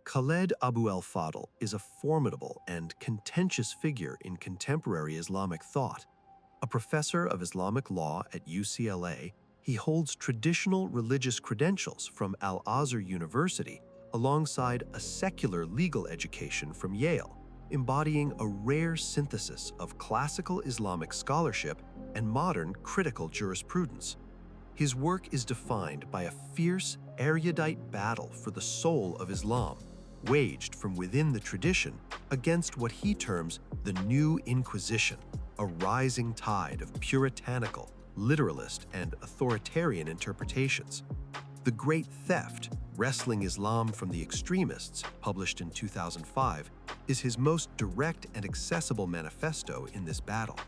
Khaled Abou El Fadl is a formidable and contentious figure in contemporary Islamic thought. A professor of Islamic law at UCLA, he holds traditional religious credentials from Al-Azhar University alongside a secular legal education from Yale, embodying a rare synthesis of classical Islamic scholarship and modern critical jurisprudence. His work is defined by a fierce, erudite battle for the soul of Islam, waged from within the tradition against what he terms the New Inquisition, a rising tide of puritanical, literalist, and authoritarian interpretations. The Great Theft, Wresting Islam from the Extremists, published in 2005, is his most direct and accessible manifesto in this battle.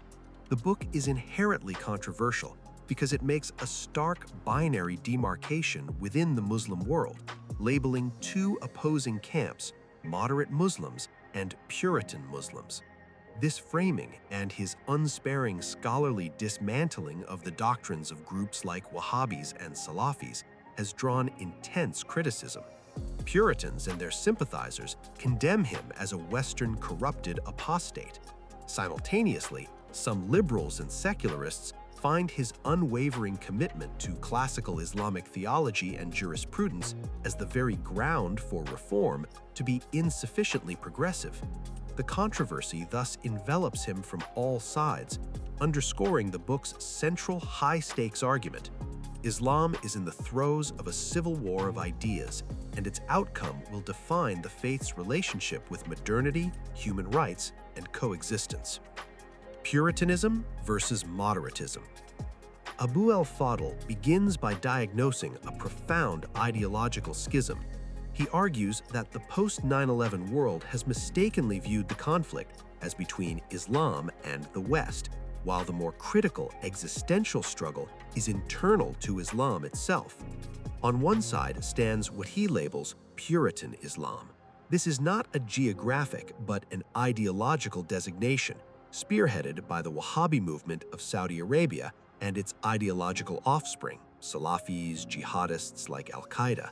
The book is inherently controversial because it makes a stark binary demarcation within the Muslim world, labeling two opposing camps, moderate Muslims and Puritan Muslims. This framing and his unsparing scholarly dismantling of the doctrines of groups like Wahhabis and Salafis has drawn intense criticism. Puritans and their sympathizers condemn him as a Western corrupted apostate. Simultaneously, some liberals and secularists find his unwavering commitment to classical Islamic theology and jurisprudence as the very ground for reform to be insufficiently progressive. The controversy thus envelops him from all sides, underscoring the book's central high-stakes argument. Islam is in the throes of a civil war of ideas, and its outcome will define the faith's relationship with modernity, human rights, and coexistence. Puritanism versus moderatism. Abou El Fadl begins by diagnosing a profound ideological schism. He argues that the post-9/11 world has mistakenly viewed the conflict as between Islam and the West, while the more critical existential struggle is internal to Islam itself. On one side stands what he labels Puritan Islam. This is not a geographic but an ideological designation, spearheaded by the Wahhabi movement of Saudi Arabia and its ideological offspring, Salafis, jihadists like Al-Qaeda.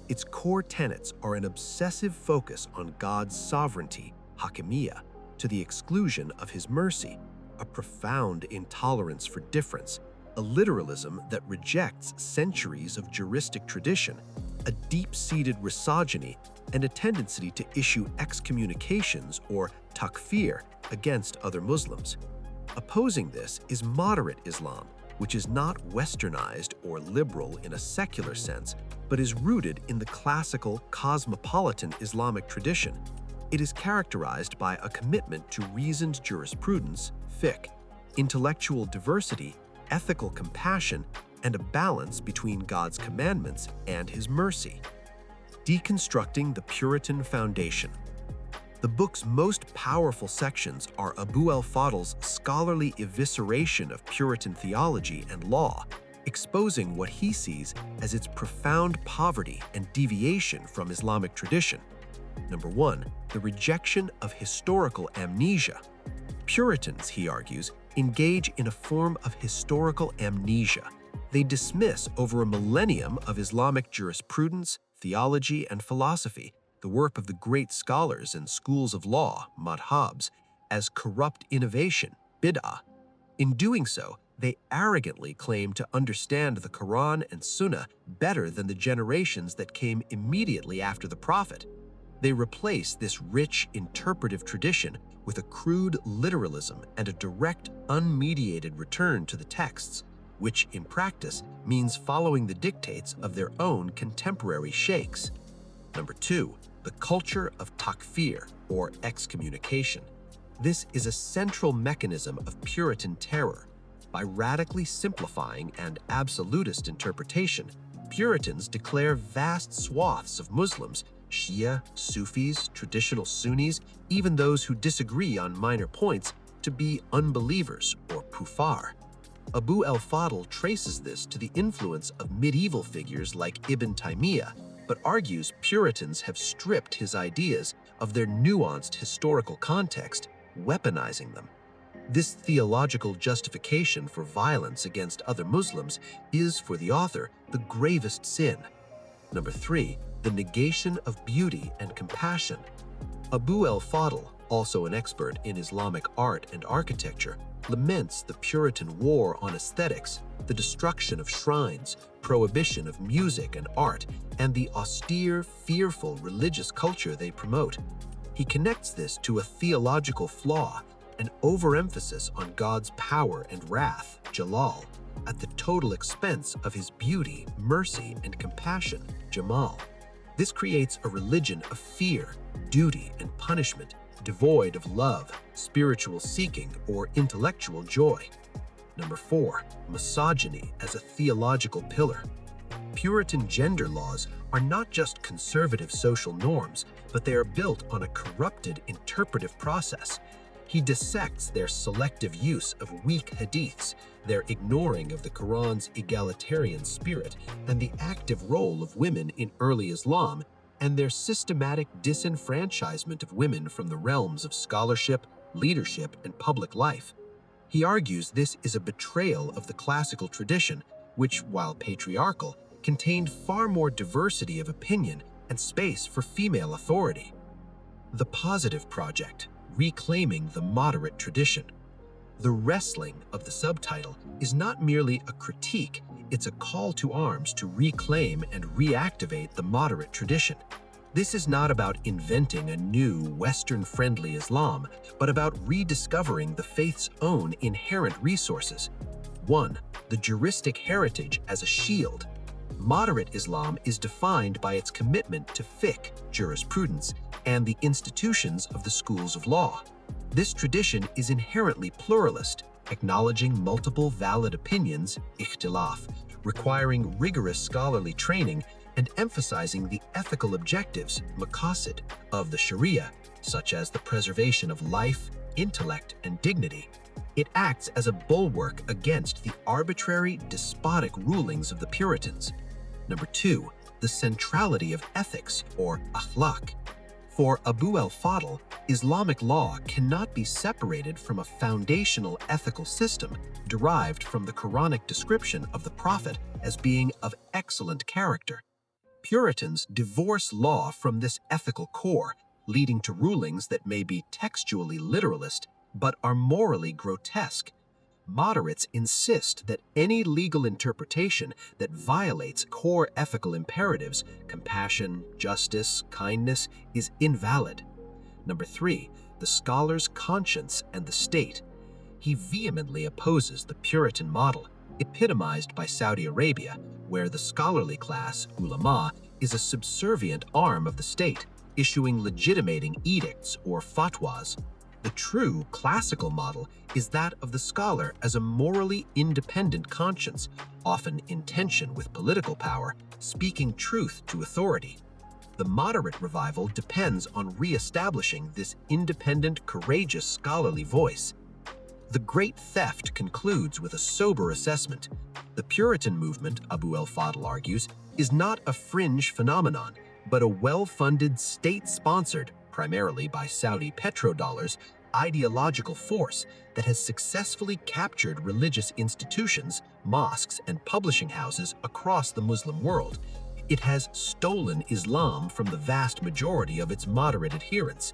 Its core tenets are an obsessive focus on God's sovereignty, hakimiyya, to the exclusion of his mercy, a profound intolerance for difference, a literalism that rejects centuries of juristic tradition, a deep-seated misogyny, and a tendency to issue excommunications or takfir against other Muslims. Opposing this is moderate Islam, which is not westernized or liberal in a secular sense, but is rooted in the classical cosmopolitan Islamic tradition. It is characterized by a commitment to reasoned jurisprudence, fiqh, intellectual diversity, ethical compassion, and a balance between God's commandments and his mercy. Deconstructing the Puritan foundation. The book's most powerful sections are Abou El Fadl's scholarly evisceration of Puritan theology and law, exposing what he sees as its profound poverty and deviation from Islamic tradition. Number 1, the rejection of historical amnesia. Puritans, he argues, engage in a form of historical amnesia. They dismiss over a millennium of Islamic jurisprudence, theology, and philosophy, the work of the great scholars and schools of law, madhabs, as corrupt innovation, bid'ah. In doing so, they arrogantly claim to understand the Quran and Sunnah better than the generations that came immediately after the Prophet. They replace this rich interpretive tradition with a crude literalism and a direct, unmediated return to the texts, which in practice means following the dictates of their own contemporary sheikhs. Number 2, the culture of takfir, or excommunication. This is a central mechanism of Puritan terror. By radically simplifying and absolutist interpretation, Puritans declare vast swaths of Muslims, Shia, Sufis, traditional Sunnis, even those who disagree on minor points, to be unbelievers or kuffar. Abou El Fadl traces this to the influence of medieval figures like Ibn Taymiyyah, but argues Puritans have stripped his ideas of their nuanced historical context, weaponizing them. This theological justification for violence against other Muslims is, for the author, the gravest sin. Number 3, the negation of beauty and compassion. Abu El Fadl, also an expert in Islamic art and architecture, laments the Puritan war on aesthetics, the destruction of shrines, prohibition of music and art, and the austere, fearful religious culture they promote. He connects this to a theological flaw, an overemphasis on God's power and wrath, Jalal, at the total expense of his beauty, mercy, and compassion, Jamal. This creates a religion of fear, duty, and punishment, devoid of love, spiritual seeking, or intellectual joy. Number 4, misogyny as a theological pillar. Puritan gender laws are not just conservative social norms, but they are built on a corrupted interpretive process. He dissects their selective use of weak hadiths, their ignoring of the Quran's egalitarian spirit, and the active role of women in early Islam, and their systematic disenfranchisement of women from the realms of scholarship, leadership, and public life. He argues this is a betrayal of the classical tradition, which, while patriarchal, contained far more diversity of opinion and space for female authority. The Positive Project, reclaiming the moderate tradition. The wrestling of the subtitle is not merely a critique, it's a call to arms to reclaim and reactivate the moderate tradition. This is not about inventing a new Western-friendly Islam, but about rediscovering the faith's own inherent resources. 1. The juristic heritage as a shield. Moderate Islam is defined by its commitment to fiqh, jurisprudence, and the institutions of the schools of law. This tradition is inherently pluralist, acknowledging multiple valid opinions, ikhtilaf, requiring rigorous scholarly training, and emphasizing the ethical objectives, maqasid, of the Sharia, such as the preservation of life, intellect, and dignity. It acts as a bulwark against the arbitrary, despotic rulings of the Puritans. Number 2, the centrality of ethics, or akhlaq. For Abu El Fadl, Islamic law cannot be separated from a foundational ethical system derived from the Quranic description of the Prophet as being of excellent character. Puritans divorce law from this ethical core, leading to rulings that may be textually literalist but are morally grotesque. Moderates insist that any legal interpretation that violates core ethical imperatives, compassion, justice, kindness, is invalid. Number 3, the scholar's conscience and the state. He vehemently opposes the Puritan model, epitomized by Saudi Arabia, where the scholarly class, ulama, is a subservient arm of the state, issuing legitimating edicts or fatwas. The true classical model is that of the scholar as a morally independent conscience, often in tension with political power, speaking truth to authority. The moderate revival depends on re-establishing this independent, courageous scholarly voice. The Great Theft concludes with a sober assessment. The Puritan movement, Abu El Fadl argues, is not a fringe phenomenon, but a well-funded, state-sponsored, primarily by Saudi petrodollars, ideological force that has successfully captured religious institutions, mosques, and publishing houses across the Muslim world. It has stolen Islam from the vast majority of its moderate adherents.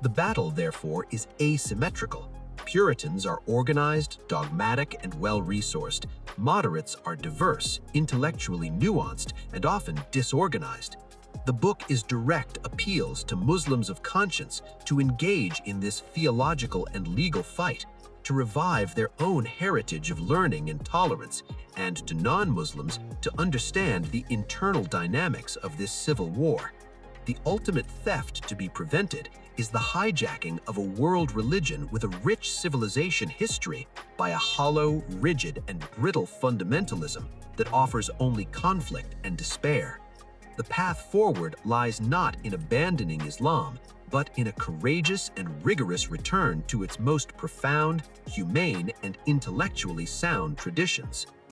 The battle, therefore, is asymmetrical. Puritans are organized, dogmatic, and well-resourced. Moderates are diverse, intellectually nuanced, and often disorganized. The book is direct appeals to Muslims of conscience to engage in this theological and legal fight, to revive their own heritage of learning and tolerance, and to non-Muslims to understand the internal dynamics of this civil war. The ultimate theft to be prevented is the hijacking of a world religion with a rich civilization history by a hollow, rigid, and brittle fundamentalism that offers only conflict and despair. The path forward lies not in abandoning Islam, but in a courageous and rigorous return to its most profound, humane, and intellectually sound traditions.